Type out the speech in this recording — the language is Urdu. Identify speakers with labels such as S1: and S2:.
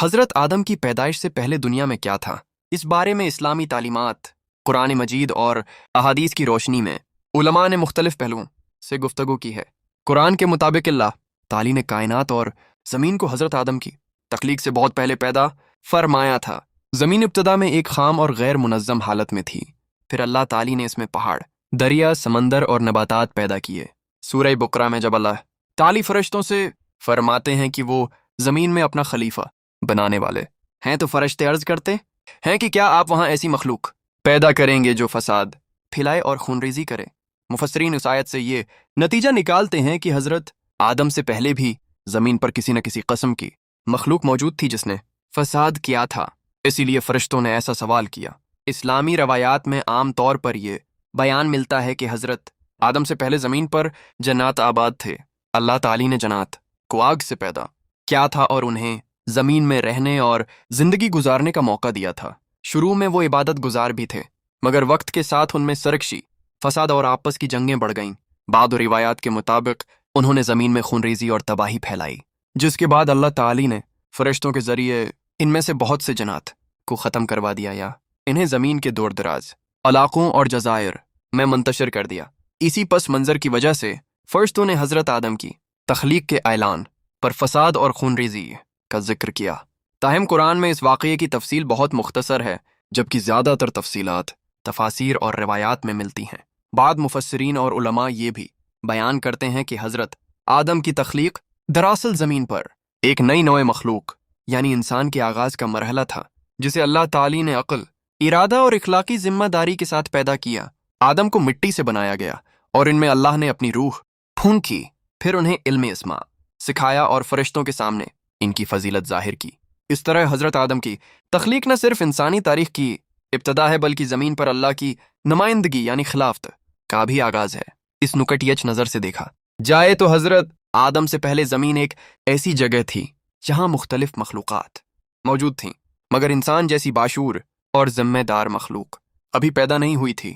S1: حضرت آدم کی پیدائش سے پہلے دنیا میں کیا تھا؟ اس بارے میں اسلامی تعلیمات، قرآن مجید اور احادیث کی روشنی میں علماء نے مختلف پہلوؤں سے گفتگو کی ہے۔ قرآن کے مطابق اللہ تعالی نے کائنات اور زمین کو حضرت آدم کی تخلیق سے بہت پہلے پیدا فرمایا تھا۔ زمین ابتدا میں ایک خام اور غیر منظم حالت میں تھی، پھر اللہ تعالی نے اس میں پہاڑ، دریا، سمندر اور نباتات پیدا کیے۔ سورہ بقرہ میں جب اللہ تعالی فرشتوں سے فرماتے ہیں کہ وہ زمین میں اپنا خلیفہ بنانے والے ہیں، تو فرشتے عرض کرتے ہیں کہ کیا آپ وہاں ایسی مخلوق پیدا کریں گے جو فساد پھیلائے اور خونریزی کرے؟ مفسرین اس آیت سے یہ نتیجہ نکالتے ہیں کہ حضرت آدم سے پہلے بھی زمین پر کسی نہ کسی قسم کی مخلوق موجود تھی جس نے فساد کیا تھا، اسی لیے فرشتوں نے ایسا سوال کیا۔ اسلامی روایات میں عام طور پر یہ بیان ملتا ہے کہ حضرت آدم سے پہلے زمین پر جنات آباد تھے۔ اللہ تعالی نے جنات کو آگ سے پیدا کیا تھا اور انہیں زمین میں رہنے اور زندگی گزارنے کا موقع دیا تھا۔ شروع میں وہ عبادت گزار بھی تھے، مگر وقت کے ساتھ ان میں سرکشی، فساد اور آپس کی جنگیں بڑھ گئیں۔ بعض روایات کے مطابق انہوں نے زمین میں خونریزی اور تباہی پھیلائی، جس کے بعد اللہ تعالی نے فرشتوں کے ذریعے ان میں سے بہت سے جنات کو ختم کروا دیا یا انہیں زمین کے دور دراز علاقوں اور جزائر میں منتشر کر دیا۔ اسی پس منظر کی وجہ سے فرشتوں نے حضرت آدم کی تخلیق کے اعلان پر فساد اور خونریزی کا ذکر کیا۔ تاہم قرآن میں اس واقعے کی تفصیل بہت مختصر ہے، جبکہ زیادہ تر تفصیلات تفاسیر اور روایات میں ملتی ہیں۔ بعض مفسرین اور علماء یہ بھی بیان کرتے ہیں کہ حضرت آدم کی تخلیق دراصل زمین پر ایک نئی نوع مخلوق یعنی انسان کے آغاز کا مرحلہ تھا، جسے اللہ تعالی نے عقل، ارادہ اور اخلاقی ذمہ داری کے ساتھ پیدا کیا۔ آدم کو مٹی سے بنایا گیا اور ان میں اللہ نے اپنی روح پھونکی، پھر انہیں علم اسماء سکھایا اور فرشتوں کے سامنے ان کی فضیلت ظاہر کی۔ اس طرح حضرت آدم کی تخلیق نہ صرف انسانی تاریخ کی ابتدا ہے، بلکہ زمین پر اللہ کی نمائندگی یعنی خلافت کا بھی آغاز ہے۔ اس نکتیج نظر سے دیکھا جائے تو حضرت آدم سے پہلے زمین ایک ایسی جگہ تھی جہاں مختلف مخلوقات موجود تھیں، مگر انسان جیسی باشعور اور ذمہ دار مخلوق ابھی پیدا نہیں ہوئی تھی۔